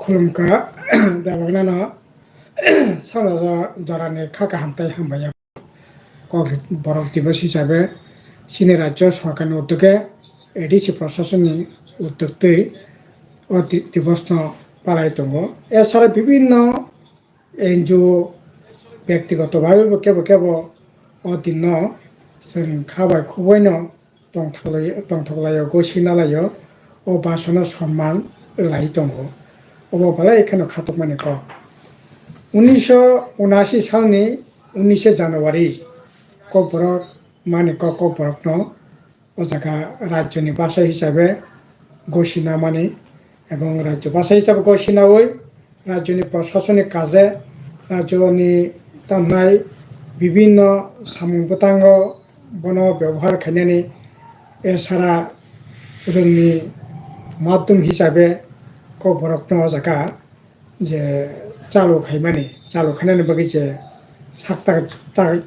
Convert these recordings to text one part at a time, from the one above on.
खुलुमखा दाबागनानो साना जरानि खाका हामथाय हामबाय बरक दिवस हिसाबै चीन राज्य सरकारनि उद्योगे एडिसि प्रशासननि उद्योगतै दिवसनो पालाय दङ एछाড়া বিভিন্ন एनजिअ ব্যক্তিগতভাবে কেবো অদিন जों खाबाय खुबायनो दंथलायो गसिनालायो ও বাসনা সম্মান লাই दङ अबावबालाय एखानो खातक माने क 1979 सालनि 19 জানুয়ারি ककबरक माने ककबरकनो ओजागा राज्यनि भाषा हिसाबै घोषणा माने এবং রাজ্য ভাষা হিসাবে ঘোষণা হয় রাজ্যনি প্রশাসনিক কাজে রাজ্যনি তামনাই বিভিন্ন সামুপতাঙ্গ বন ব্যবহার খাইনানি এছাড়া जोंनि माध्यम हिसाबै ककबरकनो ओजागा जे चालु खायनानि बागै जे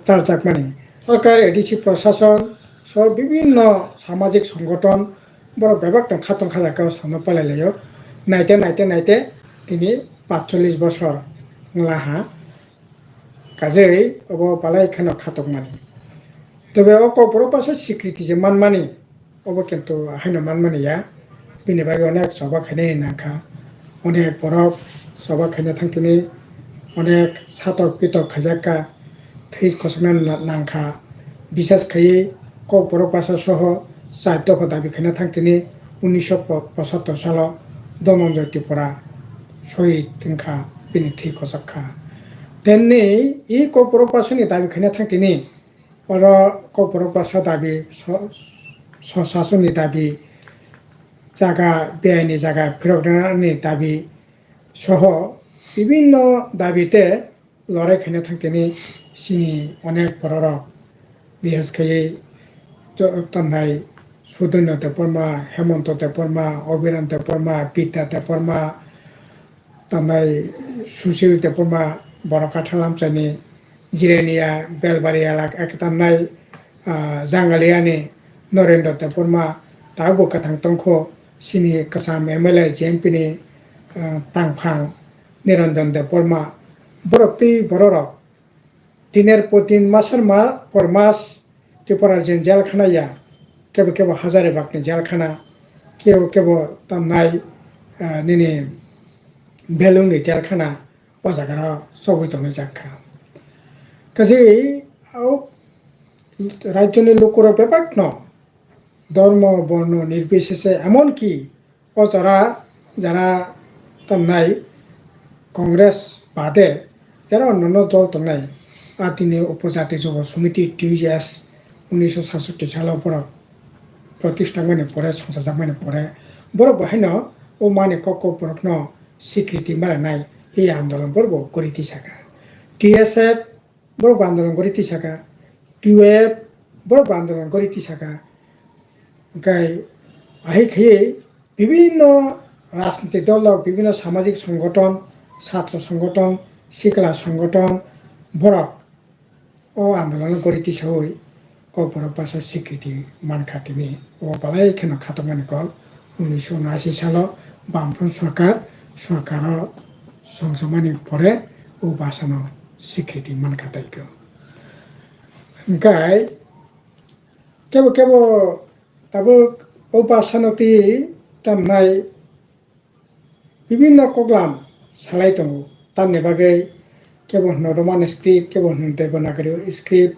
तारजाक माने सरकार एडिसि प्रशासन सह বিভিন্ন সামাজিক সংগঠন বড় ব্যাপক খাতন খাজাকাও সামনে পালাইলাयो নাইতে তিনি 45 বছর লাহা কাজে অব পালাই এখানে খাতক মানি তবে ককবরক ভাষা স্বীকৃতি যে মানমানি অব কিন্তু হাইনো মানমানিয়া बिनि बागै अनेक सभा खायनायनि नांखा अनेक बरफ सभा खायना थांथिनि अनेक सातक पितक खायजाका थै खसना नांखा बिसेस खायै ककबरक भाषा सह 4 दफा दाबि खायना थांथिनि 1975 सालाव धनन्जय त्रिपुरा शहीद थिंखा बिनि थै खसखा तेननि इ ककबरक भाषानि दाबि खायना थांथिनि और ककबरक भाषा दाबि स्वशासननि दाबि জায়গা বেআইনি জায়গা ফেরতনি দাবি সহ বিভিন্ন দাবিতে লড়াই খাইনা থাকতেনি চিনি অনেক বড়রক বিশেষ খাই তামনাই সুদন্য দেববর্মা হেমন্ত দেববর্মা অবিরাম দেববর্মা বিদ্যা দেববর্মা তামনাই সুশীল দেববর্মা বড় কাঠালামচানি জিরেনিয়া বেলবাড়ি এলাকা এক তামনাই জাঙ্গালিয়ানি नरेन्द्र देबबर्मा ताबो काथां तंखो सिनि कसम एमएलए जेएमपीनि तांफां निरंजन देबबर्मा बरकति बररक दिनेर पर दिन मासर मा पर मास त्रिपुरा जेल खानाया केबो हाजारे बागनि जेल खाना केबो तामनाय निनि बेलुंनि जेल खाना बजागार सबितनो जाखा काजै राज्यनि लोकरा बेबाक न ধর্ম বর্ণ নির্বিশেষে এমনকি যারা তামনাই কংগ্রেস বাদে যারা অন্যান্য দল তামনাই আদিনি উপজাতি যুব সমিতি টিউএস 1967 সালের পর প্রতিষ্ঠা মানে পরে সংসদ মানে পরে বড় বাহিন ও মানে ককবরক স্বীকৃতি মানে নাই এই আন্দোলন বড় করিতে থাকা টিএসএফ বড় আন্দোলন করিতে থাকা টিউএফ বড় আন্দোলন করিতে থাকা বাহাইখে বিভিন্ন রাজনৈতিক দল বিভিন্ন সামাজিক সংগঠন ছাত্র সংগঠন শিক্ষা সংগঠন বরক ও আন্দোলন করিতে সই ককবরক ভাষা স্বীকৃতি মানখাতিনি ও বালাই এখানে খাতমানি কল 1979 সাল বামফ্রন্ট সরকার সংসমানি পরে ও ভাষানো স্বীকৃতি মানখাতাইক কেবো তাবো ও ভাষানতি তামনাই বিভিন্ন প্রোগ্রাম সালাই দङ তামনি বাগै কেবল রোমান স্ক্রিপ্ট কেবল দেবনাগরী স্ক্রিপ্ট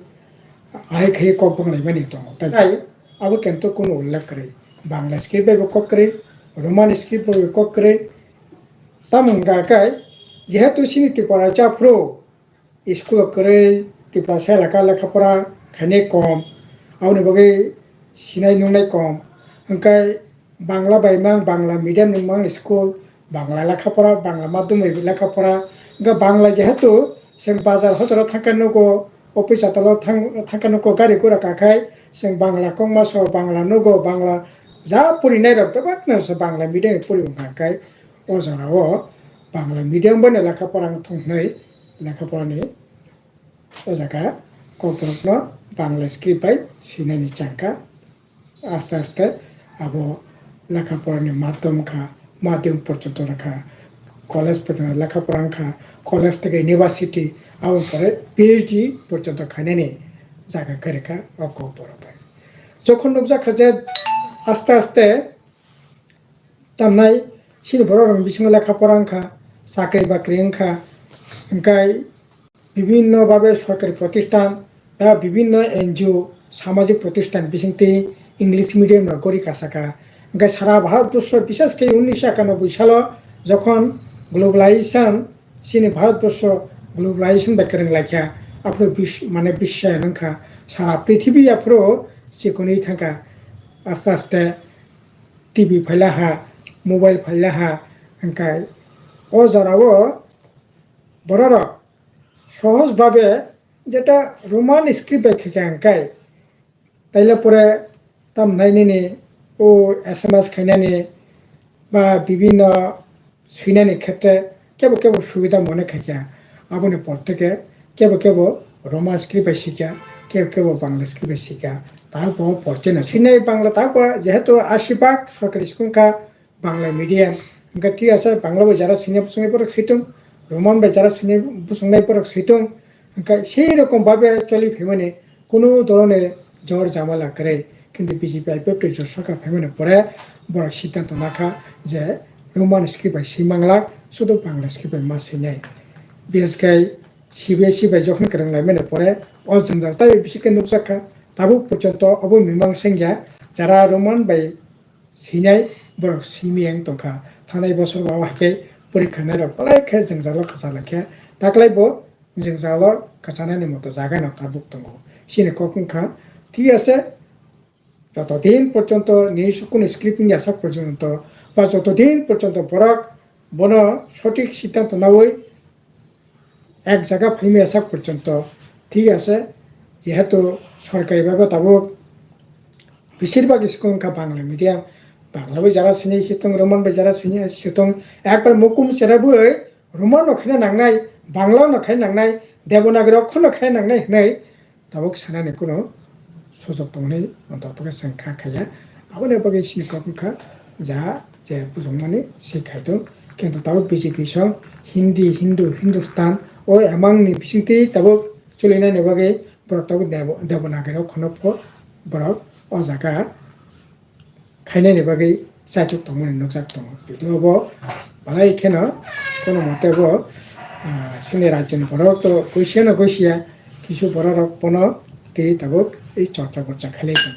আহাইখে কক বংনাই মানি দङ তাই আবো কিন্তু কোনো উল্লেখ করে বাংলা স্ক্রিপ্ট বাইবো কক করে রোমান স্ক্রিপ্ট বাইবো কক করে তামঙ্গাকাই যেহেতু সিনি ত্রিপুরা জাফ্রো স্কুল করে ত্রিপুরা এলাকা লেখাপড়া খাইনে কম আউনি বাগै सिनाय नुनाय कम ओंखाय बांला बायमां बांला मिडियाम निमां स्कुल बांला लेखापड़ा बांला माध्यम लेखापड़ा ओंखाय बांला जेहेतु जों बाजार हजाराव थांखानुगौ अफिस आदालत थांखानुगौ गारि गुरा गाखाय जों बांला कमास बांला नुगौ बांला जा फरिनाय रक बेबादनो बांला मिडियाम फरिखाय अजाराव बांला मिडियाम बने लेखापड़ा थांनाय लेखापड़ानि ओजागा ककबरकनो बांला स्क्रिप्ट बाय सिनायनि चांखा आस्ते आस्ते अब लेखापड़ानि माध्यम पर्यन्त रखा কলেজ পর্যন্ত লেখাপড়া আঁকা কলেজ থেকে ইউনিভার্সিটি আর পরে পিএইচডি পর্যন্ত খাইনানি জায়গা কেরেখা KOKBOROK যখন নুকজাখা যে আস্তে আস্তে তামনাই সিনি बर' रं बिसिङाव লেখাপড়া আঁকা চাকরি বাকরি আঁকা ओमफ्राय বিভিন্নভাবে সরকারি প্রতিষ্ঠান বা বিভিন্ন এনজিও সামাজিক প্রতিষ্ঠান বিশেষত ইংলিশ মিডিয়াম গড়ি কাছাকা ओमफ्राय সারা ভারতবর্ষ বিশেষ করে 1991 সালে যখন গ্লোবালাইজেশন সিনি ভারতবর্ষ গ্লোবালাইজেশন বেকেরেं लाइखा आपरो माने বিশ্বায়ন আঁকা সারা পৃথিবী आपरो सिकुनि थांखा आस्ते आस्ते টিভি ফাইলাহা মোবাইল ফাইলাহা ओमफ्राय ও জরাও बर' সহজভাবে যেটা রোমান স্ক্রিপ্ট থেকে আঁকায় তাইলে পরে তামনাইনি ও SMS খাইনানি বা বিভিন্ন সুইনানি ক্ষেত্রে কেবল কেবল সুবিধা মনে খাইয়া আপনি পর থেকে কেবল কেবল রোমান স্ক্রিপ্ট শিখা কেবল কেবল বাংলা স্ক্রিপ্ট শিখা তারপর পড়ছে না সিনাই বাংলা তারপর যেহেতু 80% সরকারি স্কুলকা বাংলা মিডিয়াম ओमफ्राय ঠিক আছে বাংলা বই যারা সিনে বুসুংনাই পরক সৈতং রোমান বই যারা সিনে বুসুংনাই পরক সৈতং ओमफ्राय সেই রকমভাবে চলি ফেমানে কোনো ধরনের ঝড় ঝামেলা করে কিন্তু বিজেপি আইপিএফ সরকার ফেমানে পরে বড় সিদ্ধান্ত নাখা যে রোমান স্ক্রিপ্ট সিমাংলা শুধু বাংলা স্ক্রিপ্ট মা সিনাই বিএসকে সিবিএসই বাই যখন কেরাंलाय মানে পরে অজনজাল তাই বিশেষকে নুকজাখা তাবু পর্যন্ত অব মীমাংসিয়া যারা রোমান বাই সিনাই বড় সিমিয়াং তংখা थानाय बोसोर बाहायखे परीक्षा नायराव बाहायखे जोंजाल' खासालाखे दाख्लैबो जोंजाल' खासानायनि मतो जागायना ताबुक दङ सिनि KOK ঠিক আছে যতদিন পর্যন্ত নিঃসকুন স্ক্রিপ্টিং আসা পর্যন্ত বা যতদিন পর্যন্ত বরক বন সঠিক সিদ্ধান্ত না হই এক জায়গা ফাইমে আসা পর্যন্ত ঠিক আছে যেহেতু সরকারিভাবে তাবুক বেশিরভাগ স্কুল বাংলা মিডিয়াম বাংলা বই যারা সিনে সিতং রোমান বই যারা সিনে সিতং একবার মুকুম সেরাবই রোমান নখাইনা নাंनाय বাংলা নখাইনা नांनाय দেবনাগরী অক্ষর নখাইনা नांनाय হनै তাবুক সানানি কোনো সুযোগ দंनाय অন্তপকে সংখ্যা খায়া আবনে বগে সিনি KOK যা যে বুঝংমানি শিখাইতো কিন্তু তাবুক বিজেপি সং হিন্দি হিন্দু হিন্দুস্তান ও এমাংনি বিসিংতি তাবুক চলিনাय নেবাগে বড় তাবুক দেবনাগরী অক্ষর বড় ও জায়গা খাইनायनि बागै जायथुक दंमोन नुजाक दङ बिदियावबो बाहायखेनो কোনো মতেबो जोंनि राज्योनि बर'थ' गैसियानो गैसिया কিছু বড় বন তে তাবুক এই চর্চা চর্চা খালি দङ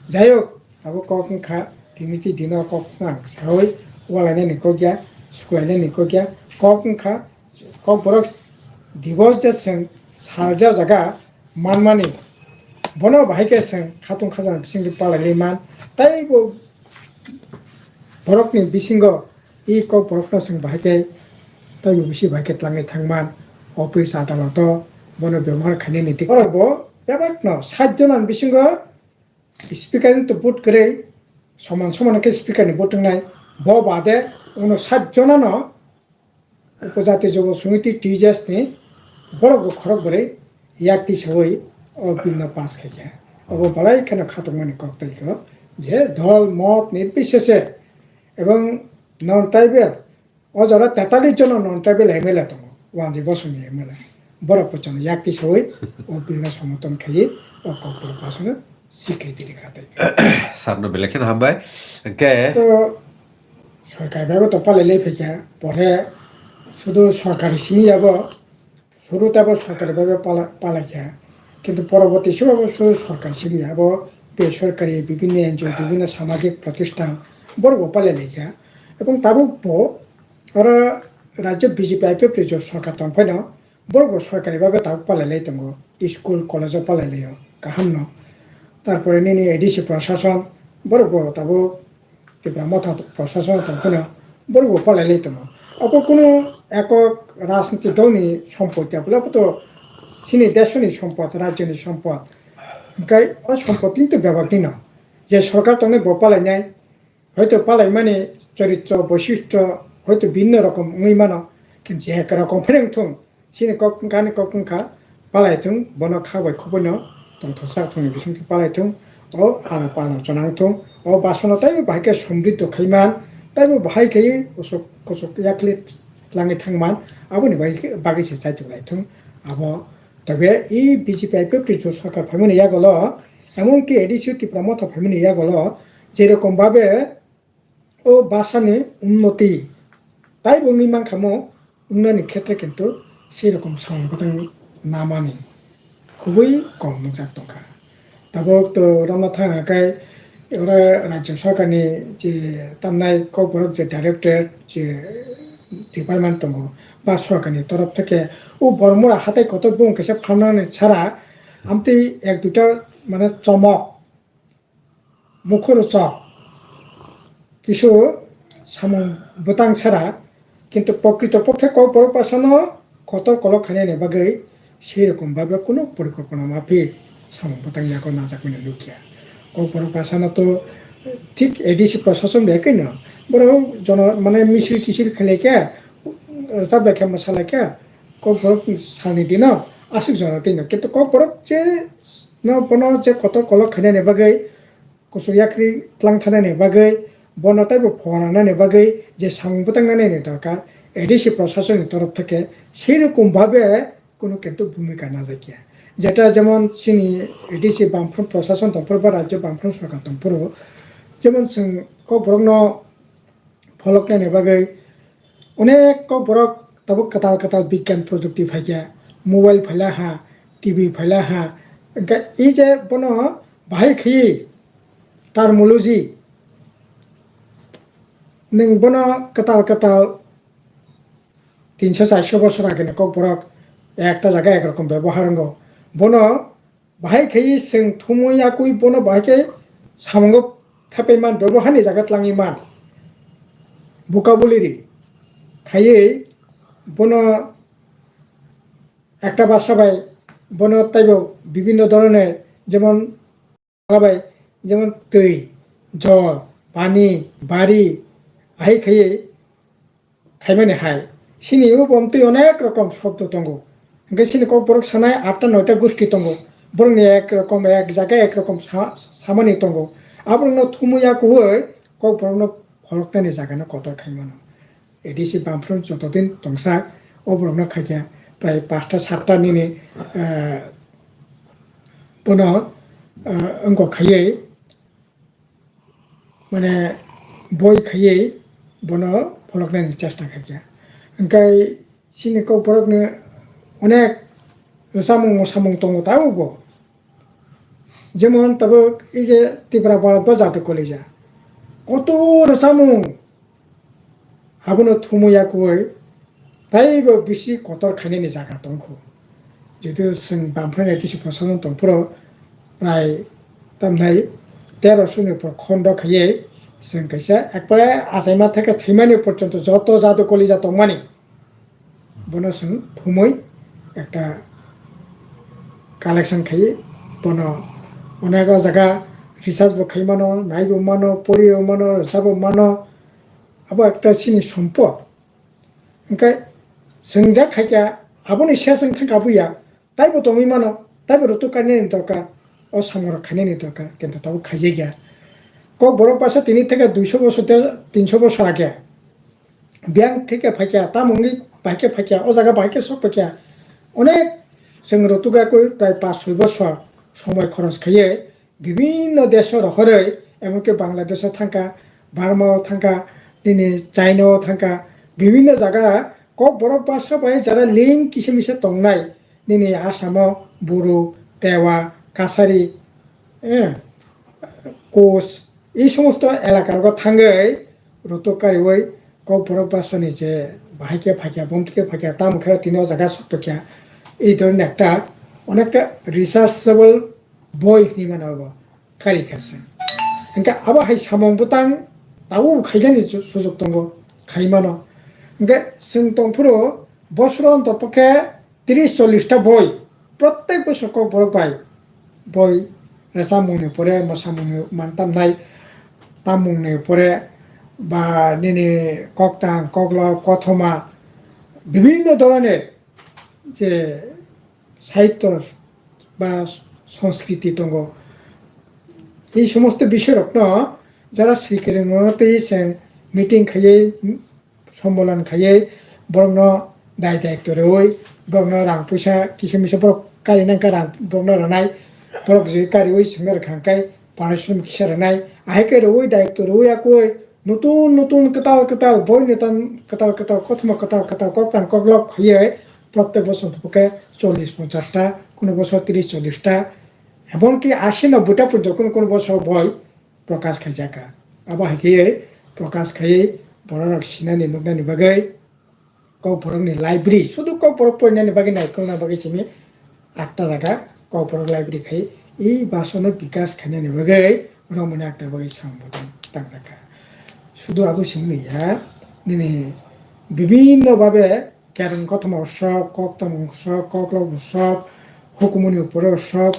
যাই হোক তাবুক KOK দিনিতি দিন KOK সাহই ওয়ালাইনাय নিকগিয়া सुक्लायनाय निकगिया KOKBOROK दिवस जे जों सारजा जागा मानमानि बनो बाहायखे जों खाथुं खाजान बिसिंनि पालायलिमान ताइबो बरकनि बिसिंगो इ KOKBOROK जों बाहायखे ताइबो बिसि बाहायखे tlangै थांमान अफिस आदालत बनो व्यवहार खायनाय नीति बरबो बेबायदिनो 7 जन बिसिंगो स्पिकारनि तो भोट करे समान समान के स्पिकारनि भोट होनाय ब बादे उनाव 7 जनानो उपजाति जब समिति टीजेसनि बरक खरक बरे याक्ति सबै बिल पास खाइया अब बलाय खाना खातक माने कक्ताइखो जे दल मत निर्बिशेषे এবং নন ট্রাইবেল অজরা 43 জন নন ট্রাইবেল এমএলএ দङ ওয়ানজি বসুনি এমএলএ বড় পছন্দ याक्ति सबै बिल समर्थन खाइ KOKBOROK पासनो स्वीकृति दिखाताइ सारनो बेलेखन हामबाय के তো সরকারিভাবে তো পালাইলে ফেকা পরে শুধু সরকারি সিমি যাব শুরুতে আবার সরকারিভাবে পালাইখা কিন্তু পরবর্তী সময় শুধু সরকারি সিমি যাব বেসরকারি বিভিন্ন এনজিও বিভিন্ন সামাজিক প্রতিষ্ঠান বড় পালাইলেখা এবং তাবুকবো ওরা রাজ্য বিজেপি আইপিএফ সরকার তরফাই না বড় সরকারিভাবে তাবুক পালাইলাই দङ স্কুল কলেজও পালাইলেও গাহাম ন তারপরে নিনি এডিসি প্রশাসন বড় তাবুক Debbarma প্রশাসন তখন বড় পালাইলাই দङ अब কোনো একক রাজনৈতিক দলনি সম্পত্তি আপনার তো সিনি দেশনি সম্পদ রাজ্যনি সম্পদ ओमफ्राय সম্পত্তি তো ব্যাপারটি না যে সরকার তখন পালাইনাय হয়তো পালাই মানে চরিত্র বৈশিষ্ট্য হয়তো ভিন্ন রকম মানো কিন্তু এক রকম ফেরেংথুং সিনি KOK পালাইথুং বন খাবাই খবনো দंथसा थुंनि बिसिंथि पालायथुं ও আলাপ আলোচনাংথুं ও বাসনতাই বাহাইকে সমৃদ্ধ খাইমান তাইবো বাহাইকে কসক ইয়াকলি tlangi thangman aboni bagi se chaitu laithung abo তবে এই বিজেপি আইপিএফটি সরকার ফাইমিনি ইয়াগলো এমনকি এডিসি ত্রিপুরা ফাইমিনি ইয়াগলো যেরকম ভাবে ও বাসানি উন্নতি তাই বঙ্গি মানখামো উন্নয়নের ক্ষেত্রে কিন্তু সেরকম সংগঠন নামানি খুবই কম নুজাক দরকা তারপর তো রান্না থাকায় ওরা রাজ্য সরকারনি যে তামনাই ককবরক যে ডাইরেক্টরেট যে ডিপার্টমেন্ট দङ বা সরকারনি তরফ থেকে ও বড়মরা হাতে কত বুং কেসে ফানানি ছাড়া আমতি এক দুটা মানে চমক মুখরোচক কিছু সামং বোতাং ছাড়া কিন্তু প্রকৃতপক্ষে ককবরক পাশানো কত কলখানি বাগৈ সেরকমভাবে কোনো পরিকল্পনা মাফিক সামং বোতাং ইয়াকো নাজাকমিনে লুকিয়া ককবরক পাশানো তো ঠিক এডিসি প্রশাসন বেকই না বড় জন মানে মিছিল টিছিল খেলেকে যাবলেখে মশালাকে ককবরক সানি দিন আসুক জন দিন কিন্তু ককবরক যে বন যে কত কলখানি বাগৈ কুসুরিয়াख्रि ত্লাং থানানি বাগৈ বনতাইবো ফরানানি বাগৈ যে সামং বোতাং নানি দরকার এডিসি প্রশাসনের তরফ থেকে সেইরকমভাবে কোনো কিন্তু ভূমিকা না দেখিয়া যেটা যেমন চিনি এডিসি বামফ্রন্ট প্রশাসন দंफोर বা রাজ্য বামফ্রন্ট সরকার दंफोर যেমন जों ककबरक फलकनायनि बागै अनेक ककबरक दाबो कताल कताल बिगियान प्रजुक्ति फाइया मोबाइल फाइला हा टीवी फाइला हा ई जे बनो बाहायखे टार्मोलॉजी नों बनो कताल कताल 300-400 বছর আগে ककबरक একটা জায়গায় একরকম ব্যবহার বনো बाहायखे जों थुमुयाकुइ बनो बाहायखे सामंग थापैमान व्यवहारनि जागा tlangइमान ভোকাবুলারি খাইয়ে বন একটা বাসাবাই বন তাইব বিভিন্ন ধরনের যেমন খাবাই যেমন তৈ জল পানি বাড়ি আহি খাইয়ে খাইমানে হাই সিনিও বমতৈ অনেক রকম শব্দ দङ ओंखाय सिनि ककबरक सानाय 8टा-9टा गोष्ठी दङ बरंनि एक रकम एक जायगा एक रकम सामानि दङ आबरनो थुमुयाकुइ ककबरकनो फलकनायनि जागानो कतर खाइमानो एडिसि बामफ्रन्ट जतदिन दंसा अबरकनो खाइया प्राय 5टा-7टा निनि बनो अंग खाइयै माने बय खाइयै बनो फलकनायनि चेष्टा खाइया ओंखाय सिनि ककबरकनो अनेक सामुं सामुं दङ ताबो যেমন তবে এই যে ত্রিপুরা বরাদ্দ জাতি কলেজা কত রসামুং আবনো থুমুয়াকুই তাইবো বেশি কতর খাইনাयनि জায়গা दंखौ যেহেতু जों बामफ्रन्ट एडिसि प्रशासन दंफोर प्राय तामनाय 1300नि खन्ड खाइयै जों कैसे एकबारे आसाइमा থেকে थैमानि পর্যন্ত যত জাতি কলেজা दंमानि বনো जों थुमै একটা কালেকশন খাইयै বনো अनेक जगह रिसार्च खाइमानो नायबो मानो पढ़िबो मानो रोजाबो मानो अब एक सिनि सम्पद ओंखाय जों जा खाइया आबोनि सेसजों थांखाबोया ताइबो दङै मानो ताइबो रतो खाइनायनि दरकार ओ सामर खाइनायनि दरकार কিন্তু তাও খাইয়ে গিয়া ककबरक पासे 3 থেকে 200 বছর 300 বছর আগে ব্যাংক থেকে ফাইকিয়া তামঙ্গি বাইকে ফাইকিয়া ও জায়গা বাইকে সব ফাইকিয়া অনেক जों रतुगाकुइ प्राय 5-6 বছর সময় খরচ খাইয়ে বিভিন্ন দেশের হরে এমনকি বাংলাদেশে থাকা বার্মাও থাকা দিনে চাইনাও থাকা বিভিন্ন জায়গা ककबरक भाषा बाय যারা লিঙ্ক কিসে মিশে দंनाय দিনে आसामाव বড়ো তেওয়া কাছারি কোচ এই সমস্ত এলাকার থাঙ্গै রতকারিওই ककबरक भाषानि যে বাহাইকে ফাইকিয়া বমতিকে ফাইকিয়া তামখা তিন জায়গা সবকিয়া এই ধরনের একটা অনেকটা রিসার্চেবল বই নিমানাবো কারি খাসে ओंखाय आबो हाय सामं बुतां दाबो खाइनायनि सुजुग दङ खाइमानो ओंखाय जों दंफोरो बसर अन्तपक्षे 30-40टा बय प्रत्येक बছর ककबरक बाय बय रेसामुंनि परे मोसामुंनि मानतामनाय तामुंनि परे বা নিনি ককতাং ককলক কথমা বিভিন্ন ধরনের যে সাহিত্য বা সংস্কৃতি দङ এই সমস্ত বিষয় রত্ন যারা শ্রীকেরেন্দ্রনাথে মিটিং খাইয়ে সম্মেলন খাইয়ে borok no dai daikto roi borok no rang puisa kisamisa borok kari nangka rang borok no ranai borok je kari oi singnar khangkai parashum kisa ranai ahike roi daikto roi akoi nutun nutun ketal ketal boy netan ketal ketal kothma ketal koktan koglok hiye প্রত্যেক বছর পক্ষে 40-50টা কোনো বছর 30-40টা এমনকি 80-90টা পর্যন্ত কোনো কোনো বছর বই প্রকাশ খাই যাকা আবার হাইকে প্রকাশ খাই বড় সিনানি নুকনানি বাগै কৌপরকনি লাইব্রেরি শুধু কৌপরক পড়নানি বাগै নাইকলনা বাগै সিমি 8টা জায়গা কৌপরক লাইব্রেরি খাই এই বাসন বিকাশ খাইনানি বাগै রমনে একটা বাগै সম্বোধন তাক জাকা শুধু আবু সিংনিয়া নিনে বিভিন্নভাবে ক্যারন কথম উৎসব কক্তম উৎসব ককলক উৎসব হুকুমনি উপরে উৎসব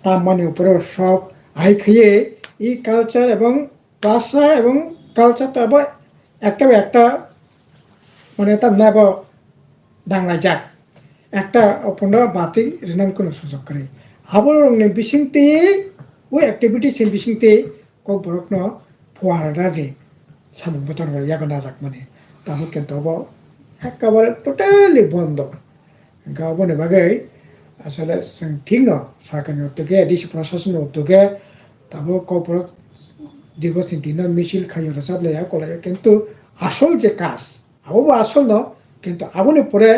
তাম্মানি উপরে উৎসব আই খেয়ে এই কালচার এবং ভাষা এবং কালচারটা আবার একটা মানে তার না দাংলা যাক একটা অপনা বাতি রেনান কোনো সুযোগ করে আবার বিশিংতে ওই অ্যাক্টিভিটিস বিশিংতে কক বরকন ফুয়ারা দে সামুং বতন ইয়াগো না যাক মানে তাহলে কিন্তু একেবারে টোটালি বন্ধ গাবনে বাগै আসলে ঠিক ন সরকারের উদ্যোগে ডিসি প্রশাসনের উদ্যোগে তাবো কৌপরক দিবসের দিন মিছিল খাইয়ে রসাব লেয়া কলায় কিন্তু আসল যে কাজ আবো আসল ন কিন্তু আবনে পরে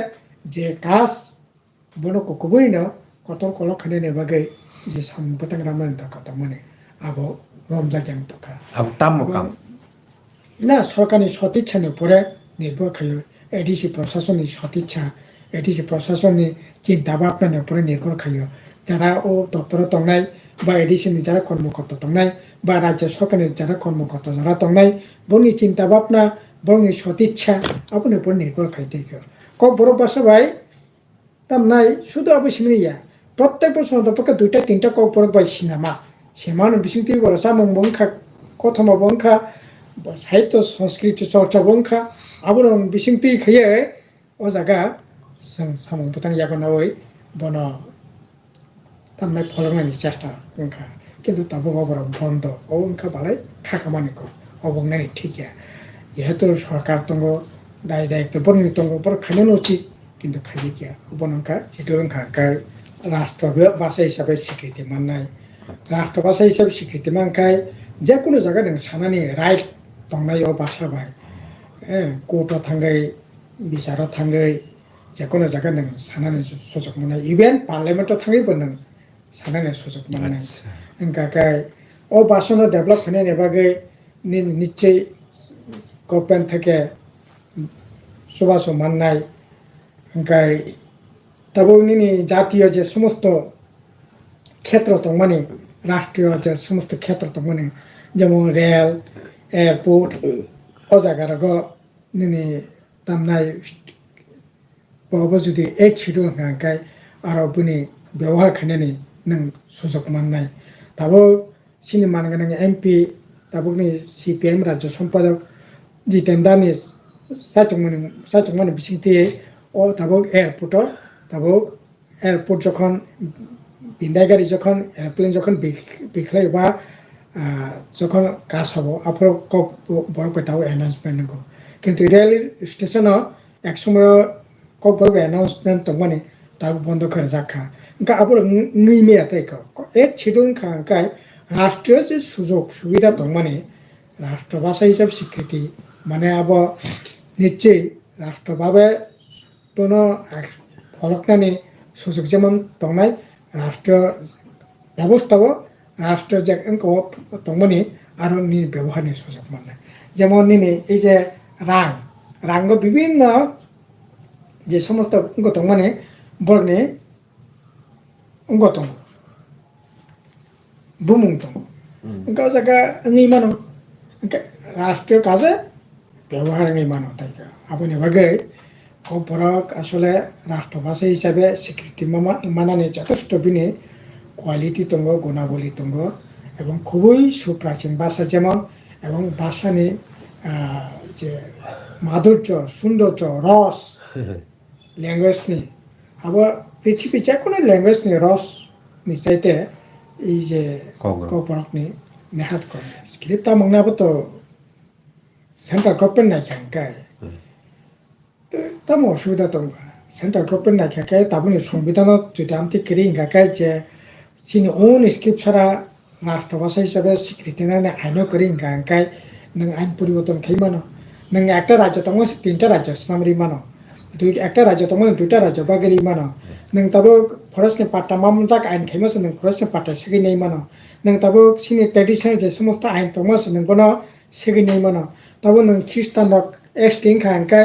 যে কাজ বনো ককবই ন কতল কলক খানে বাগै যে সামপতাং রামান কথা মানে আবো রমজা জাং তকা আবো তামকাম না সরকারি সদিচ্ছার উপরে নির্ভর খাইয়ে এডিসি প্রশাসনিক সদিচ্ছা এডিসি প্রশাসনিক চিন্তা ভাবনার উপরে নির্ভর খাইয়ে যারা ও দপ্তরে তংনাই বা এডিসিনি যারা কর্মকর্তা তংনাই বা রাজ্য সরকারের যারা কর্মকর্তা যারা তংনাই বনি চিন্তা ভাবনা বনি সদিচ্ছা আপনার উপর নির্ভর খাইতে কক বড় বাসা ভাই তার নাই শুধু অবশ্যই ইয়া প্রত্যেক বছর পক্ষে 2-3টা কক বড় ভাই সিনেমা সেমান বিশিংতি বড় সামং বংখা কথমা বংখা সাহিত্য সংস্কৃতি চর্চা বংখা আবার বিশিংতি খাইয়ে ও জায়গা সামং পতাং ইয়াগনা ওই বন তার ফলনানি চেষ্টা বংখা কিন্তু তাবো অবর বন্ধ অবংখা বালাই খাকামানিক অবংনানি ঠিকিয়া যেহেতু সরকার তঙ্গ দায় দায়িত্ব বর্ণিত তঙ্গ বড় খাইনো উচিত কিন্তু খাইয়ে গিয়া বনংখা সেটু খাকার রাষ্ট্র ভাষা হিসাবে স্বীকৃতি মাননায় রাষ্ট্র ভাষা হিসাবে স্বীকৃতি মানখায় যে কোনো জায়গা নों সানানি রাইট তংनाय भाषा भाई कोर्टआव थांगै बिचाराव थांगै जेखुनु जायगा नों सानानि सुजुग मोननाय इभेन पार्लियामेन्टआव थांगैबो नों सानानि सुजुग मोननाय ओंखाय ও भाषा डेभलप होनायनि बागै निश्चय गभर्नमेन्ट থেকে सुबास माननाय ओंखाय तब उन्हीं জাতীয় যে সমস্ত ক্ষেত্র তংমানি রাষ্ট্রীয় যে সমস্ত ক্ষেত্র তংমানি যেমন রেল এয়ারপোর্ট ও জায়গার নিনি তামনাই বাবা যদি 8 শিডিউল হাঙ্কাই আর বুনি ব্যবহার খাইনানি নং সুযোগ মাননাই তাবো সিনি মানগানাং এমপি তাবুনি সিপিএম রাজ্য সম্পাদক জিতেন্দানি সাইতংমানি বিসিংতি ও তাবো এয়ারপোর্ট তাবো এয়ারপোর্ট যখন বিন্দাই গাড়ি যখন এয়ারপ্লেন যখন বিখলাই বা যখন কাজ হব আপনার কক বড় পেটাও অ্যানাউন্সমেন্ট নাগো কিন্তু রেল স্টেশনও এক সময় কক বড় অ্যানাউন্সমেন্ট তংমানি তাও বন্ধ করে যাখা ওংকা আপনার নিমে তাই এক ছিদুন খাঙ্কাই রাষ্ট্রীয় যে সুযোগ সুবিধা তংমানি রাষ্ট্র ভাষা হিসাবে স্বীকৃতি মানে আব নিশ্চয়ই রাষ্ট্রভাবে কোনো ফলকনানি সুযোগ যেমন তংনাই রাষ্ট্রীয় ব্যবস্থাও রাষ্ট্র যে তংমানি আরো ব্যবহার সুযোগ মানে যেমন নিনে এই যে রাঙ্গ বিভিন্ন যে সমস্ত তংমানি বর্ণে অঙ্গতঙ্গ বুমুং তঙ্গ ওংকা জায়গা নিই মানো রাষ্ট্রীয় কাজে ব্যবহার নিই মানো তাই আপনি বাগै কৌপরক আসলে রাষ্ট্রভাষা হিসাবে স্বীকৃতি মানানি যথেষ্ট বিনে কোয়ালিটি তঙ্গ গুণাবলী তঙ্গ এবং খুবই সুপ্রাচীন ভাষা যেমন এবং ভাষানি যে মাধুর্য সৌন্দর্য রস ল্যাঙ্গুয়েজনি আবার পৃথিবী যে কোনো ল্যাঙ্গুয়েজনি রস নিচাইতে এই যে কৌপরকনি নেহাত করে স্ক্রিপ্ট মংনাবো তো সেন্ট্রাল গভর্নমেন্ট নাই খাঙ্কাই তামো অসুবিধা দं সেন্ট্রাল গভর্নমেন্ট নাইखाखै তাবोनि সংবিধাनाव যদি আমতি কেরি हिंखाखै যে চিনি ओन स्क्रिप्टसारा राष्ट्र भाषा हिसाबै स्वीकृति होनानै आइनाव केरि हिंखाखै नों आइन परिवर्तन खालामनो नों একটা রাজ্য दङ তিনটা রাজ্য সামরি মানো একটা রাজ্য दङ দুইটা রাজ্য বাগেরি মানো नों তাবো ফরেস্টनि पाट्टा मामजाक आइन खालामोसो नों फरेस्टनि पाट्टा सिगिनाय मानो नों ताबो सिनि ट्रेडिशनल जे समस्त आइन दङसो नों बनो सिगिनाय मानो ताबो नों ख्रिस्टान एसटी हिंखाखै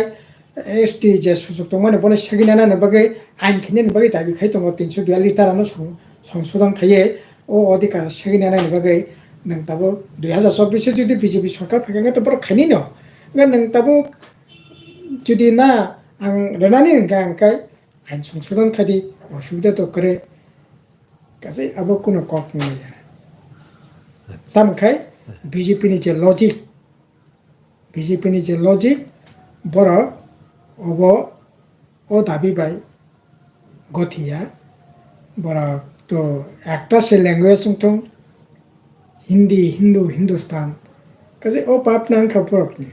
एसटी जे सुजुग दङ बनो सिगिनानै बागै आइन खिनि बागै दाबि खाय दङ 342 धारानो সংশোধন খাইয়ে ও অধিকার সেগিনে নাই বাগै नों ताबो 2024 যদি বিজেপি সরকার ফাইखाङो তো বড় খাইনি ন नों ताबो যদি না आं रेनानि हिंखाखै आइन সংশোধन खादि असुबिदा तो करे गासै आबो कोनो कक नया तामखाय बिजेपिनि जे लजिक बर' अब ও দাবি বাই গঠিয়া বড় তো একটা সে ল্যাঙ্গুয়েজ তো হিন্দি হিন্দুস্তান কাজে ও বাপ নাংখা বরকনি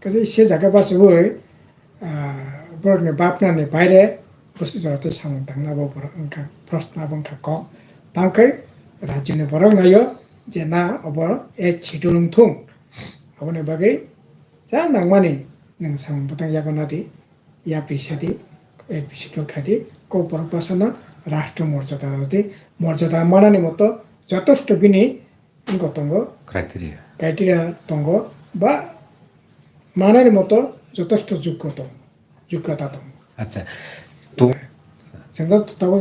কাজে সে জায়গা বাসে ওই বরকনি বাপ নানি বাইরে বসে জড়াতে সামন থাকনাবো বড় ওंखा প্রশ্ন ওंखा ক তামখাই রাজ্যनि বড় নাयो যে না অবর এ ছিটুলুং থুং আবনে বাগै जा नांमानि नों सामबुतां यागनादि या पिसादि ए पिसितो खादि KOKBOROK भाषानो राष्ट्र मर्यादा मानानि मतो যথেষ্ট बिनि गतंग क्राइटेरिया दंग बा मानानि मतो যথেষ্ট योग्यता दं আচ্ছা তো जों ताबो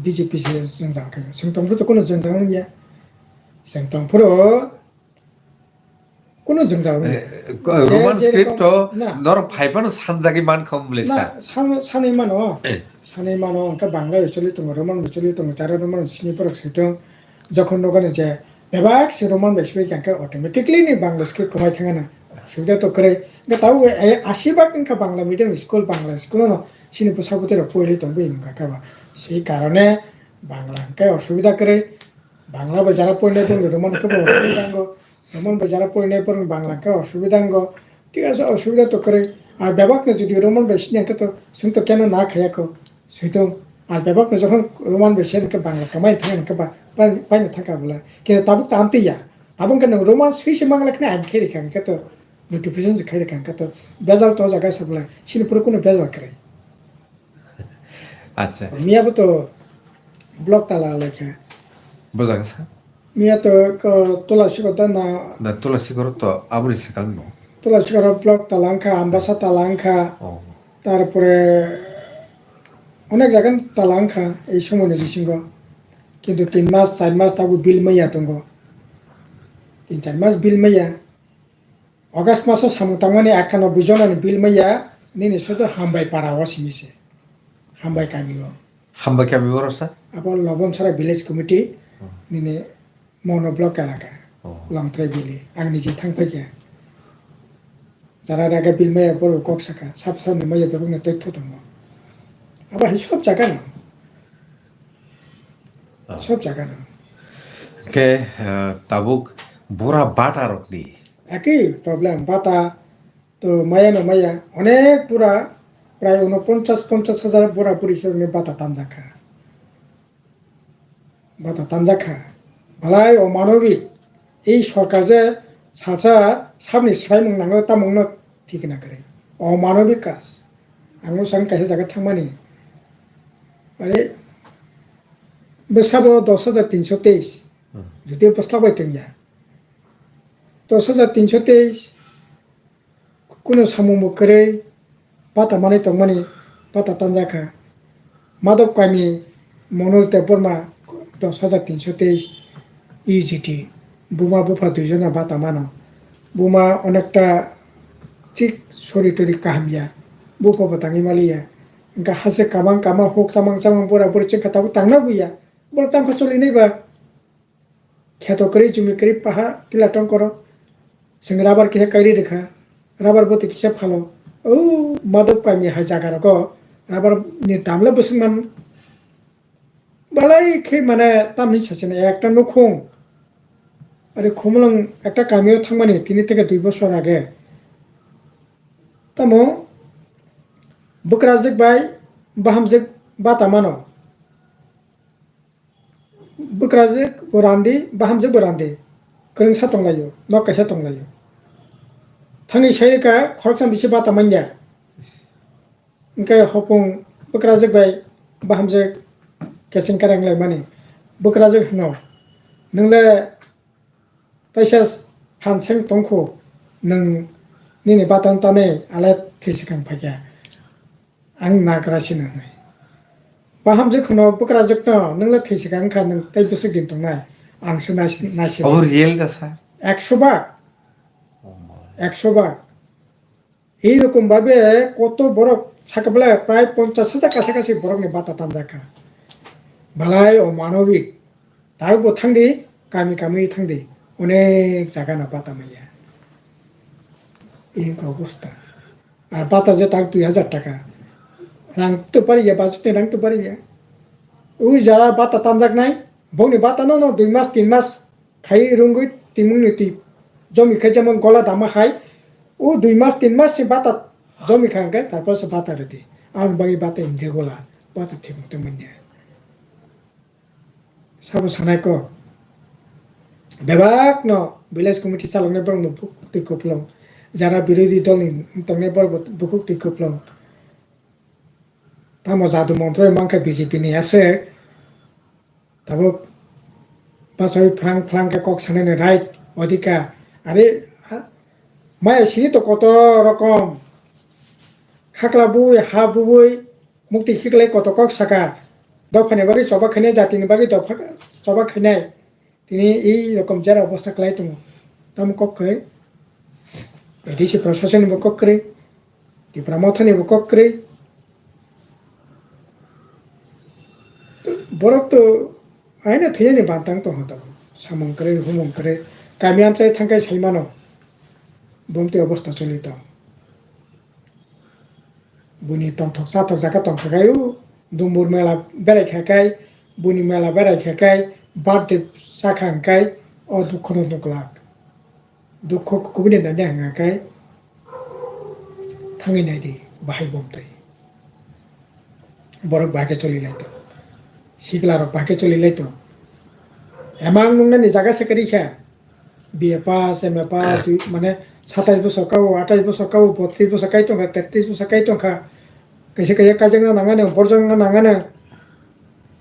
बिजेपि जों जाखायो जों तंफोरथ' कोनो जों जानो गैया जों तंफोर কোনো জঞ্জাল রোমান স্ক্রিপ্ট নর ফাইবানো সানজাগি মান খমলে না সাनै মানো ओंखा बांला बिचलि दङ रोमान बिचलि दङ जारा रोमान सिनि परक सितो যখন ওখানে যে বেবাক সে রোমান বেসবে কাকে অটোমেটিকলি নি বাংলা স্ক্রিপ্ট কমাই থাঙা না সুবিধা তো করে তাও 80% ওंखा Bangla medium school Bangla school না সিনি পোসাবতের পড়লি তবে ওंखा কাবা সেই কারণে বাংলা ওंखा অসুবিধা করে বাংলা যারা পড়লে তো রোমানকে অসুবিধা রোমান যারা পড়লে পর বাংলাকে অসুবিধা ঠিক আছে অসুবিধা তো করে আর ব্যবাকনে যদি রোমান বেশি তো जों তো কেন না খায়াকো সেইতো আর ব্যবাকনে যখন রোমান বেশি বাংলা কামাই থাকে বাইনে থাকা বলে কিন্তু তাবো তামতেইয়া তাবো কেন রোমান সেইসে বাংলাকে আইন খেয়ে রেখে তো নোটিফিকেশন খাই রেখে তো বেজাল তো জায়গায় সাবলে সিনিপুরে কোনো বেজাল করে আচ্ছা মিয়াবো তো ব্লক তালা লেখা বোঝা গেছে মিয়া তো তুলাসীগত না তুলাসীগর তো আবরি সিকাং ন তুলাসীগর ব্লক তালাংখা আম্বাসা তালাংখা তারপরে অনেক জায়গায় তালাংখা এই সময় বিসিঙ্গ কিন্তু 3 মাস 4 মাস তাবো বিল মাইয়া দङ 3-4 মাস বিল মাইয়া অগাস্ট মাসে সামতাंगमानि 91 জনাनि বিল माइया निने শুধু হামবাই পাড়া ওসিমিছে হামবাই কামিও রসা আবার লবণছড়া ভিলেজ কমিটি निने মনো ব্লক এলাকা লংত্রাই বিলি आं নিজে थांफायखा যারা রাগা বিল माइया বড় ককসাকা সাবসাবनि माइया बेबोनो তথ্য दङ আবার সব জায়গা না সব জায়গা না কে তাবুক বোরা বাটা রকনি একই প্রবলেম বাতা তো মায়া অনেক পুরা প্রায় 49-50 বোরা পরিসরনে বাতা তামজাখা ভালাই অমানবিক এই সরকার যে সাচা সামনি স্রাই মংনাङो তামংनो ঠিক না করে অমানবিক কাজ आङो सां काहे जागा थांमानि আরে बेसाबो 10,323 যদি প্রস্তাবাই তৈয়া 10,323 কোনো সামুমু করে বাতা মানে তংমানি বাতা তানজাখা মাদক কামি মনোজ দেববর্মা 10,323 ইউজিটি বুমা বুফা দুইজনা বাতা মানো বুমা অনেকটা ঠিক সরি কাহামিয়া বুফা বাতাङि মালিয়া ओंखा हासे कामा होक सामां बोरा बोर चिंखा ताबो तांना बुया बोर तांखो चलिनै बा खेतो करी जुमी करी पाहा किलाटन करो जों राबार किसे कायरि रेखा राबार बोते किसे फालो औ मादक कामि हाय जागा रको राबार नि दामला बसमान बालाय खे माने तामनि सासेने একটা নখং আরে খমলং একটা কামিও থাংমানি 3 থেকে 2 বছর আগে তামো bukrajik bai bahamjik batamano bukrajik borandi bahamjik borandi kering satong layo nokai satong layo tangi sayika khorksam bisi batamanya ingkai hopung bukrajik bai bahamjik kesing karang lai mani bukrajik no nungle paisa phanseng tongkho nung nini batang tane ale thisikang phakya ang nagrasina nai bahamjik no bukrajik no nungle thisikang kha nung tai busuk din tongnai ang se nasi और real दसा 100 বার 100 বার এইরকম ভাবে কত বরফ সকালবেলা প্রায় 50,000 কাছাকাছি বরফ নিয়ে বাতা টান দেখা ভালাই অমানবিক তারপর থাকদি কামি কামি থাকদি অনেক জায়গা না বাতা মাইয়া এই অবস্থা আর বাতা যে তার 2,000 টাকা রাখতে পারি বাজেটে রাখতে পারি ওই যারা বাতা টান যাক নাই বউনি বাতা ন 2 মাস 3 মাস খাই রঙ্গুই তিমুনি তি জমি খাই যেমন গলা দামা খাই ও 2 মাস 3 মাস সে বাতা জমি খাঙ্গায় তারপর সে বাতা রেদি আর বাকি বাতা ইন্ডে গোলা বাতা ঠিক মতো মানিয়া সাবো সানাই কো বেবাক ন ভিলেজ কমিটি চালনে বরং বুকুক্তি কপলং যারা বিরোধী দল তংনে বর বুকুক্তি কপলং তামো জাদু মন্ত্র মাংখা বিজেপি নি আছে তাবো বাসাই ফ্রাং ফ্রাং কে কক সানাইনে রাইট অধিকার আরে মায়া সিনি তো কত রকম খাকলা বুই হা বুই মুক্তি খিকলাই কত কক সাকা দফানে বাকি সবা খাইনাই জাতিনি বাকি দফা সবা খাইনাই তিনি এই রকম যারা অবস্থা খাই তুমি তাম কক করে এডিসি প্রশাসন কক করে ত্রিপুরা মথানি কক করে বরফ তো আইনা থৈনি বান্তাং তো হতো সামং করে হুমং করে কামিয়াম চাই থাকাই সাইমানো বমতে অবস্থা চলিত বুনি টং ঠক সা ঠক জাকা টং থাকায়ও দুমুর মেলা বেড়াই খাকাই বুনি মেলা বেড়াই খাকাই বার্থডে সাখাঙ্কাই ও দুঃখ নকলাক দুঃখ কুবিনে নানে হাঙ্গাকাই থাঙি নাইদি বাহাই বমতাই বরফ বাকে চলিলাইতো শিকলার বাকে চলিলাইতো এমাং নুংনানি জায়গা সেকারি খা BA pass M A pass মানে 27 বছর কাউ 28 বছর কাউ 32 বছর কাই টঙ্কা 33 বছর কাই টঙ্কা कैसे कैसे काजंग नांगाने बरजंग नांगाने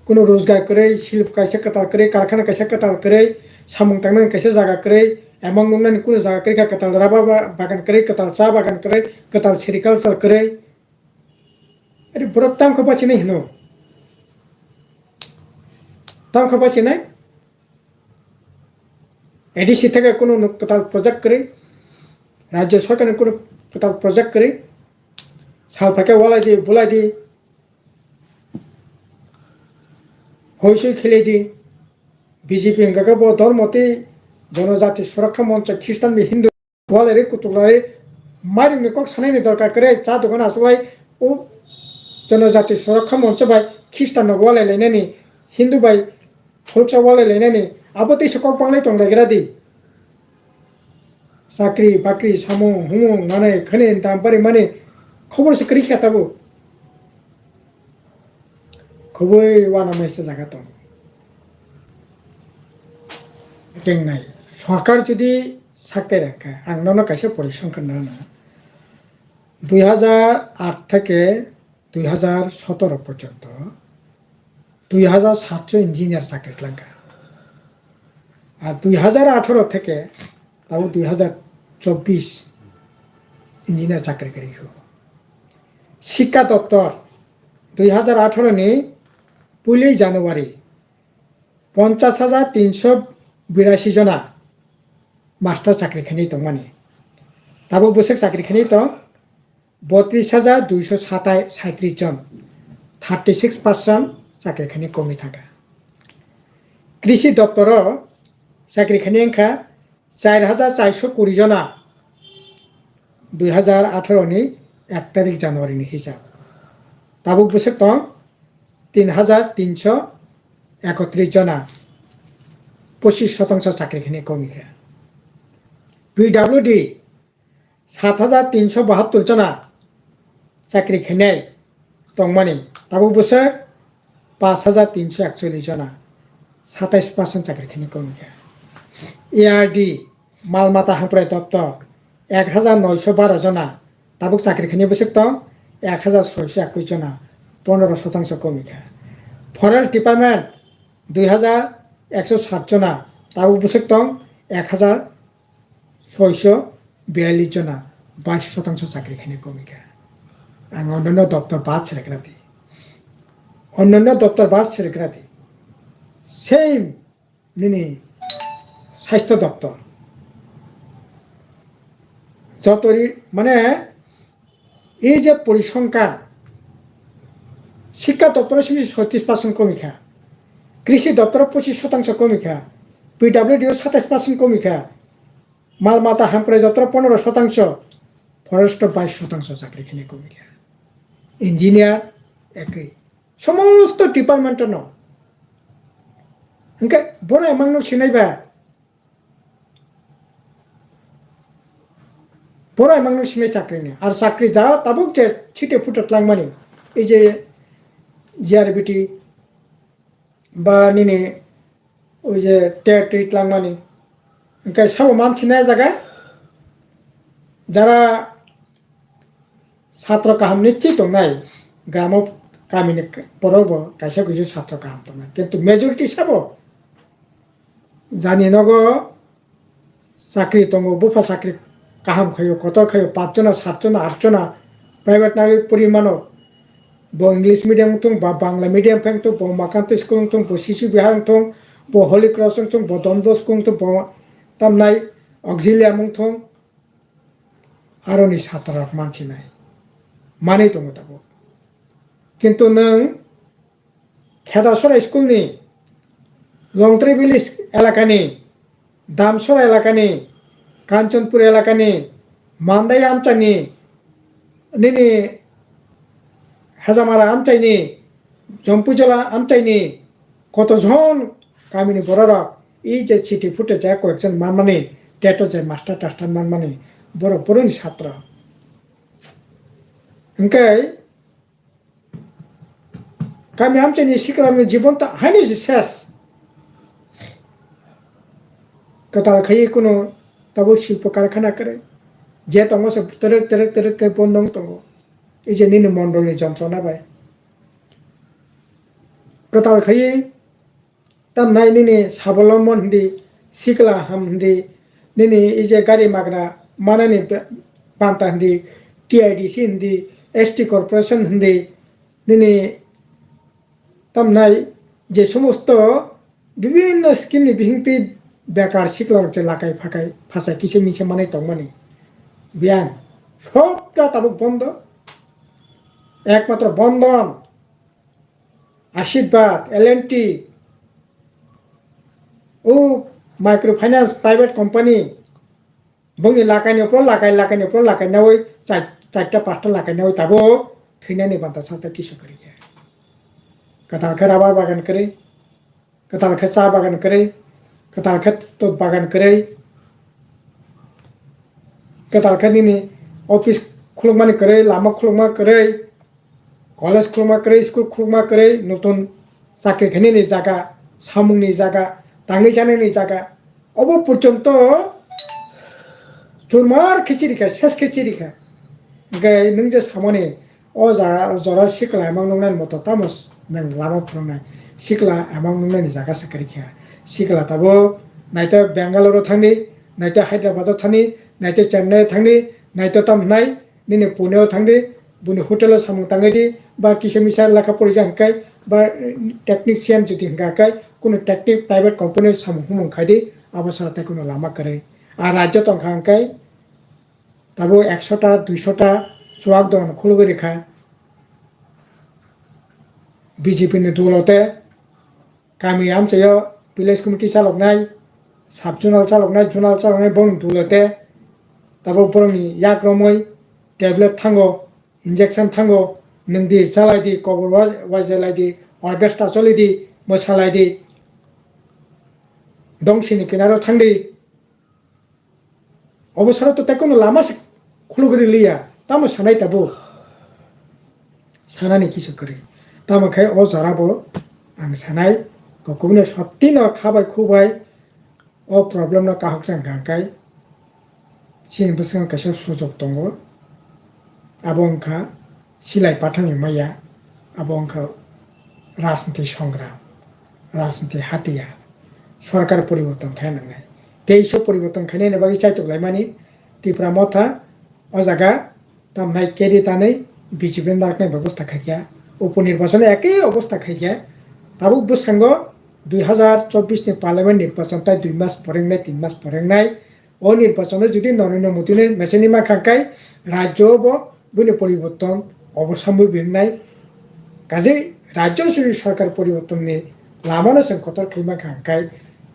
कुनो रोजगार करे शिल्प कैसे कताल करे कारखाना कैसे कताल करे सामुं तांगन कैसे जागा करे एमंग नुंगनानि कुनो जागा करे कताल राबा बागान करे कताल चा बागान करे कताल सेरिकालचार करे अरे बरफ ताम खपाची नहीं हिनो ताम खपाची नहीं एडीसी থেকে কোনো কতাল প্রজেক্ট করে রাজ্য সরকারের কোনো কতাল প্রজেক্ট করে সাল ফাঁকে ওয়ালাই দি বলাই দি হইসই খেলে দি বিজেপি হিংগাকে ধর্মতে জনজাতি সুরক্ষা মঞ্চ খ্রিস্টান হিন্দু ওয়ালাই কুতুলাই মারিনি কক সানাইনি দরকার করে চা দোকান আসলাই ও জনজাতি সুরক্ষা মঞ্চ ভাই খ্রিস্টান ওয়ালাই লাইনানি হিন্দু ভাই থলচা ওয়ালাই লাইনানি আবতে সে কক বাংলাই টং লাগেরা দি চাকরি বাকরি সামু হুমু মানে খানে দাম পারি মানে খবর সে করি খেতাবো খুবই ওয়ানা মাইসে জায়গা তো নাই সরকার যদি সাকতে রাখে আংনানো কাছে পরিসংখ্যান না 2008 থেকে 2017 পর্যন্ত 2700 ইঞ্জিনিয়ার চাকরি লাগা আর 2018 থেকে তাও 2024 ইঞ্জিনিয়ার চাকরি করি শিক্ষা দপ্তর 2018 নি 1 জানুয়ারি 50,382 জনা মাস্টার চাকরিখানি তো মানে তাবো বসে চাকরিখানি তো 32,237 জন 36% চাকরিখানি কমি থাকা কৃষি দপ্তর চাকরিখানি এংখা 4,420 জনা 2018 নি 1 তারিখ জানুয়ারি নি হিসাব তাবো বসে তো 3,331 জনা 25% চাকরিখানি কমিছে PWD 7,372 জনা চাকরিখানি tongmani tabu busek 5341 jona 27% চাকরি খানি কমিকা এআরডি মালমাতা হামপ্রায় দপ্তর 1912 জনা তাবুক চাকরি খানি বসেক তং 1621 জনা 15% কমিকা ফরেস্ট ডিপার্টমেন্ট 2107 জনা তাবুক বসেক তং 1642 জনা 22% চাকরি খানি কমিকা আর অন্যান্য দপ্তর বাদ ছেড়ে অন্যান্য দপ্তর বাদ ছেড়ে সেম নিনি স্বাস্থ্য দপ্তর যতই মানে এই যে পরিসংখ্যান শিক্ষা দপ্তরের 37% কমিকা কৃষি দপ্তর 25% কমিকা পিডব্লিউডিও 27% কমিকা মালমাতা হামপ্রায় দপ্তর 15%, ফরেস্ট 22% চাকরিখানি কমিকা ইঞ্জিনিয়ার একই সমস্ত ডিপার্টমেন্টের ন ओंखाय बर' एमांनो सिनायबा बर' एमांनो सिनाय साख्रिनि आरो साख्रि जा ताबुक जे छिटे फुटलांमानि এই যে জিআরবিটি বা নিনে ওই যে টেট লাংমানি ओंखाय साबो मानसिना जागा যারা ছাত্র কাহাম নিশ্চিত দंनाय গ্রামাव गामिनि बरावबो कायसे कायसे ছাত্র काहाम दंनाय किन्तु मेजरिटी साबो जानि नगो चाकरी दङ बुफा चाकरी काहाम खायो कतर खायो 5 जना 7 जना 8 जना प्राइवेट नारि परिमाणो बो इंग्लिश मीडियम तुम बा बांग्ला मीडियम फें तुम बो माकान्त स्कूल तुम बो शिशु विहार तुम बो होली क्रॉस तुम बो दंदो स्कूल तुम बो तामनाय ऑक्सिलिया मुं तुम आरोनि छात्र मानसि नाय माने दङ दाबो किन्तु नों खेदासरा स्कूलनि लंट्री विलेज एलाकानि दामसरा एलाकानि कांचनपुर एलाकानि मान्दाय आमचानि निनि हेजामारा आमचाइनि जम्पुजला आमचाइनि कतजन गामिनि बर'रक এই যে চিঠি ফুটে যায় কয়েকজন মানমানি টেটো যায় মাস্টার টাস্টার মানমানি বড়নি ছাত্র ओंखाय गामि आमचाइनि सिख्लानि जीबनता हायनि सेस कताल खाई कोनो तब शिल्प कारखाना करे जे दङ सब तेरेक तेरेक तेरेक बन्दं दङ এই যে নিনি মন্ডলनि যন্ত্রণা बाय कताल खाई तामनाय निनि साबलम्बन हिंदी सिकला हम हिंदी निनि এই যে गाड़ी माग्रा मानानि बान्ता हिंदी टीआईडीसी हिंदी एसटी कॉर्पोरेशन हिंदी निनि तामनाय যে সমস্ত বিভিন্ন স্কিমनि बिहिंपि बेकार सिक्लांचे लागाय फाकाय फासाय किसे मिसे माने दंमानि बियान सबटा ताबुक बन्द एकमात्र बंधन आशीर्वाद एलएनटी ओ माइक्रो फाइनेंस प्राइवेट कंपनी बुंनि लागायनि ऊपर लागायनावै चारटा पाँचटा लागायनावै ताबो थैनायनि बान्था साथा किसु करि कतालखे राबार बागान करे कतालखे चा बागान करे कतालखे तोत बागान करे कतालखे निनि ऑफिस खुलुमानि करे लामा खुलुमा करे कलेज खुलुमा करे स्कुल खुलुमा करे नतुन चाकरि खानिनि जागा सामुंनि जागा दाङै जानायनि जागा अब पर्यन्त जुरमार खिचिरिखा सेस खिचिरिखा ओंखाय नों जे सामने अ जरा सिक्ला एमां नंनायनि मत तामस नों लामा फुरंनाय सिक्ला एमां नंनायनि जागा साखरिखा सिक्ला ताबो नायतो बेंगालुरु थांनि नायतो हायद्राबादाव थांनि नायतो चेन्नाइ थांनि नायतो तामनाय निनि पुनेआव थांनि बुनि हटेलाव सामुं थांगैदि बा किसे मिसा लेखा फरायसा हंखाय बा टेक्निशियन जुदि हंगाखाय कोनो टेक्निक प्राइवेट कंपनी सामुं हुमंखायदि आबसरते कोनो लामा करे আর রাজ্য তংখাঙ্কাই তাবো 100টা 200টা সোয়াগ দন খুলবে রেখা বিজেপিनि দলতে गामि आमचायाव ভিলেজ কমিটি চালকনাय সাব জোনাল চালকनाय बन दलते ताबो बरंनि याक्रमै टेबलेट थांगो इंजेक्शन थांगो नंदि चालायदि कबर वाइजालायदि अर्केस्ट्रा चलिदि मोसालायदि दंसिनि किनाराव थांदि अबसर तो तक लामा से खुलुगरी लिया तम सानाय ताबो সানানি কিছু করে তামাখাই ও জরাবো आं सानाय गकुबनो सत्ति न खाबाय खुबाय ओ प्रब्लेम न काहक्रां गांकाय सिनि बसंग कासे सुजोग दंगो आबो अंखा सिलाय पाथानि माया आबो अंखा राजनीति संग्राम राजनीति हातिया सरकार परिवर्तन खायनांनाय देश परिवर्तन खायनाय बागै चाइतोलाय मानि तिफ्रा मथा ओ जागा तामनाय केरि तानै बिजेपि नारनाय व्यवस्था खायया उपनिर्वाचन एकै अवस्था खायया Tabuk busanggo 2024 ni parliament nirbacon tai 2 mas porengnai 3 mas porengnai o nirbacone judi Narendra Modi ni meseni ma khangkai rajyo bo buni poriborton obosambo bingnai kaje rajyo suri sarkar poriborton ni lamano sing kotor khaima khangkai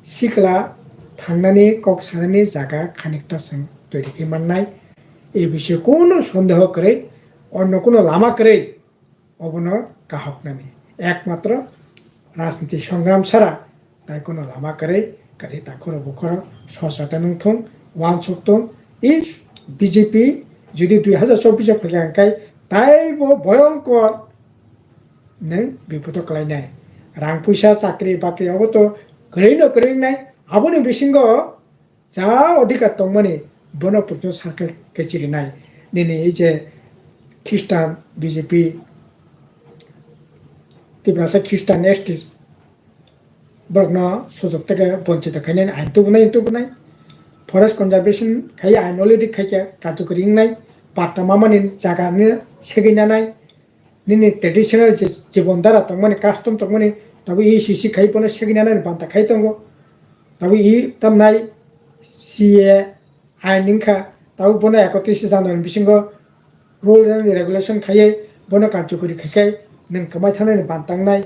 sikla thangnani kok sanani jaga khanikta sing toiri khimannai এই বিষয়ে কোনো সন্দেহ করে অন্য কোনো লামা করে অবনো কাহক নামি একমাত্র राजनीति संग्राम सारा ताई कोनो लामा करे काजे ताखर बखर सचेतन थं वान सकथं इ बीजेपी जुदि 2024 फैखांखाय ताइबो भयंकर नों बिपद खालायनाय रां पैसा साख्रि बाख्रियावबो तो गरैनो गरैनाय आबोनि बिसिंगो जा अधिकार दंमानि बनो पुरजो सारकेल केचिरिनाय दिनै এই যে খ্রিস্টান बीजेपी तिब्रासा ख्रिस्टान एसटी बरगना सुजोग तक बंचित खायनाय आइन तुबनाय फरेस्ट कन्जारभेशन खाय आइन अलरेडी खायया काजुकरिंनाय पाट्टामामानि जागानि सेगैनानाय निनि ट्रेडिशनल जीवन धारा तंगमानि कास्टम तंगमानि ताबो इसिसि खायबोनो सेगैनानाय बान्ता खाय तंगो ताबो इ तमनाय सीए आइन इंखा ताबो बनो 31 जानुवारि बिसिंगो रुल एन्ड रेगुलेशन खायै बनो काजुकरि खायखाय नों कमाय थानाय बान्तांनाय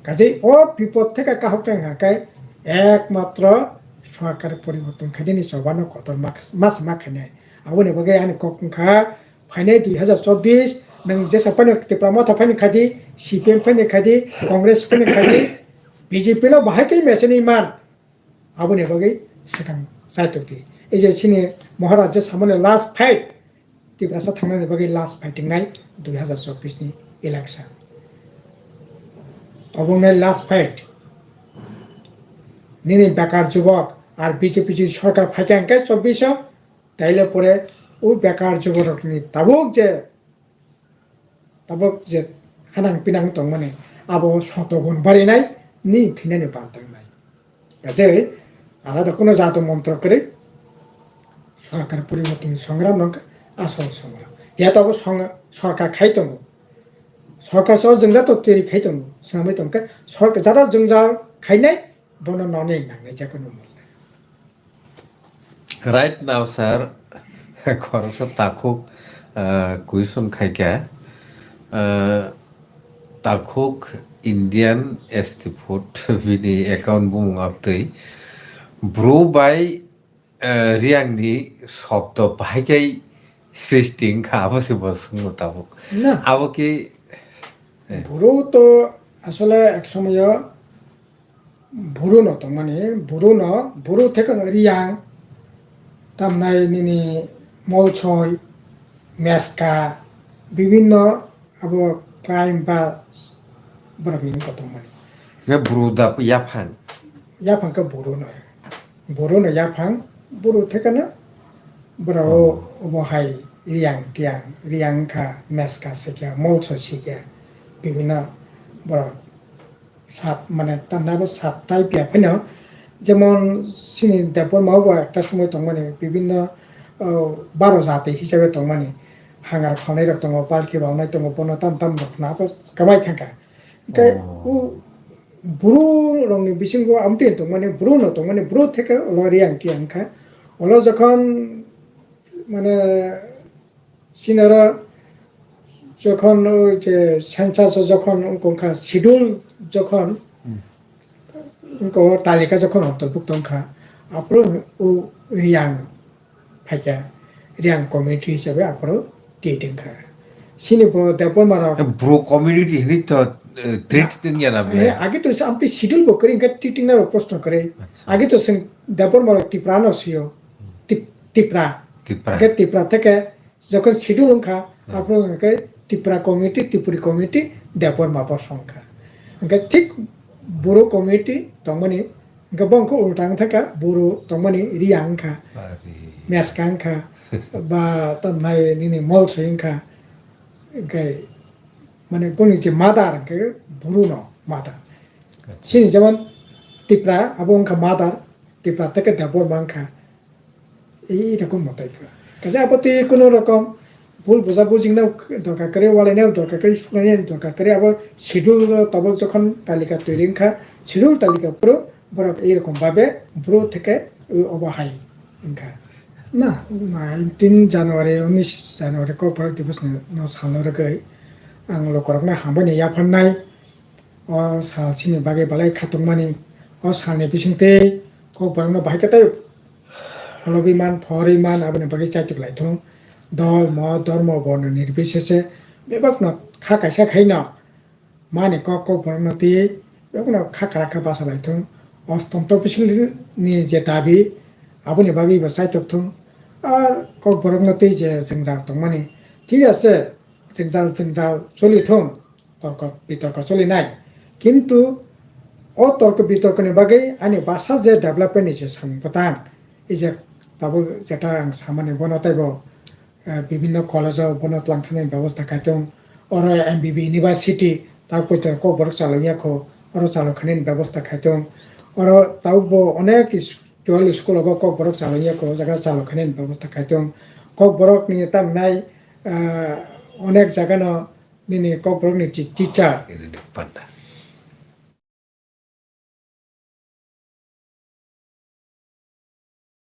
काजे ओ विपद থেকে কাহকটাং হাকাय একমাত্র সরকার পরিবর্তন খাইনি সবানো কত মাস মাখানাय আবনে বগে আনি ককখা ফাইনাय 2024 नों जे सापानो तिप्रा मथा फाइनि खादि सीपीएम फाइनि खादि कांग्रेस फाइनि खादि बीजेपी नो बाहायकै मेसेनि मान आबने बगे सिगां जायतोति এই যে सिनि महाराज जे सामने लास्ट फाइट तिप्रासा थांनानै बगे लास्ट फाइटिं नाय 2024 नि इलेक्शन অবঙ্গের লাস্ট ফাইট নিনি বেকার যুবক আর বিজেপি যদি সরকার ফাইকাঙ্কে 24 তাইলে পরে ও বেকার যুবক নি তাবুক যে হানাং পিনাং দं মানে আবো শতগুণ বাড়িনাই নি থিনানি বান্তাং নাই কাজে আলাদা কোনো জাত মন্ত্র করে সরকার পরিবর্তন সংগ্রাম নক আসল সংগ্রাম যেহেতু আবো সরকার খাইতং सरकार सह जोंजा तो तेरि खायदों सामै दंका सरकार जादा जोंजा खायनाय बनो ननै नांनाय जाकोनो मोनला राइट नाउ सर खरस ताखुक कुइसन खायका ताखुक इंडियन एसटी फुड बिनि एकाउंट बुंग आपतै ब्रो बाय रियांगनि शब्द बाहायकै सृष्टि खाबसे बसंग ताबुक ना आबो कि বুড়ো তো আসলে এক সময় বুড়ো ন তো মানে বুড়ো থেকে রিয়াং তামনাই নিনি মলছয় মেসকা বিভিন্ন আবো ক্রাইম বা বরকনি কত মানে ব্রুদা ইয়াফাংকে বুড়ো নয় ইয়াফাং বুড়ো থেকে না বড় বহাই রিয়াং খা মেসকা সেকা মলছয় সেকা বিভিন্ন বড় সাপ মানে তান্নাবো সাপ টাইপ ইয়াফাইনো যেমন সিনি দেববর্মাও একটা সময় দं মানে বিভিন্ন 12 জাতি হিসাবে दं মানে हांगार खावनाय रक दङ पालखि बावनाय दङ बनो ताम रखनाबो कामाय थांका ओमफ्राय ब्रु रंनि बिसिंगो आमते दं মানে ब्रु न दं মানে ब्रु থেকে লরি आंटी आंखा ওলো যখন মানে সিনারা যখন ওই যে সেন্সাস যখন কোনখা শিডিউল যখন তালিকা যখন অন্তর্ভুক্ত খা আপরো ও রিয়াং ফাইকা রিয়াং কমিউনিটি হিসাবে আপরো টিটিং খা সিনি দেববর্মা ব্রো কমিউনিটি হিনি তো ট্রিট দিন না আগে তো আপনি শিডিউল বকরি ইনকা টিটিং না প্রশ্ন করে আগে তো দেববর্মা টিপ্রানো সিও টিপ্রা থেকে যখন শিডিউল খা আপরো ত্রিপুরা কমিটি ত্রিপুরি কমিটি দেববর্মা সংখ্যা ओमफ्राय थिग बर' कमिटि तंमनि गोबांखौ उल्टां थाखा बर' तंमनि रियांखा मेसकांखा बा तनाय निनि मलसयंखा ओमफ्राय माने बुंनि जे मादार बर' न मादार सिनि जेमन ত্রিপুরা আবংখা মাদার ত্রিপুরা থেকে দেববর্মাংখা এইরকম মতাইফা কাজে আপত্তি কোনো রকম ভুল বোঝাবুঝি দরকার করে ওয়ালাইনাও দরকার করে শুনাইনাও দরকার করে আবার শিডিউল তবক যখন তালিকা তৈরি খা শিডিউল তালিকা পুরো বড় এইরকম ভাবে ব্রো থেকে অবহাই ইনখা না 19 জানুয়ারি 19 জানুয়ারি ককবরক দিবস ন সালनो रगै आं लकरकना हांबानि याफाननाय अ सालसिनि बागै बालाय खातंमानि अ सालनि बिसिंते ककबरकना बाहायखाताय फलबिमान फरिमान आबनि बागै चाइटिक लाइथं दल मत धर्म वर्ण निर्बिशेषे बेबागनो खाकायसा खायना माने ककबरकना ति बेबागनो खाकाराखा बासा लाइथं अस्तंत बिसिंनि जे दाबि आबनि बागै बा चाइटकथं আর ककबरकना ति जे जोंजाल तंमानि ঠিক আছে जोंजाल चलिथं तर्क बितर्क चलिनाय কিন্তু ও তর্ক বিতর্কनि बागै आंनि भाषा जे डेभेलपमेन्टनि जे सानबोतां এই যে তাবো যেটা সামান্য বনতাইব বিভিন্ন কলেজও বনত লাंथानाय ব্যবস্থা খাইতং और एमबीबी ইউনিভার্সিটি তারপর ককবরক চালাইয়াখো और চালখানিন ব্যবস্থা খাইতং और তাওবো অনেক স্কুল ককবরক চালাইয়াখো জায়গা চালখানিন ব্যবস্থা খাইতং ককবরকनि তামনাय অনেক জায়গানো নিনি ককবরকनि টিচার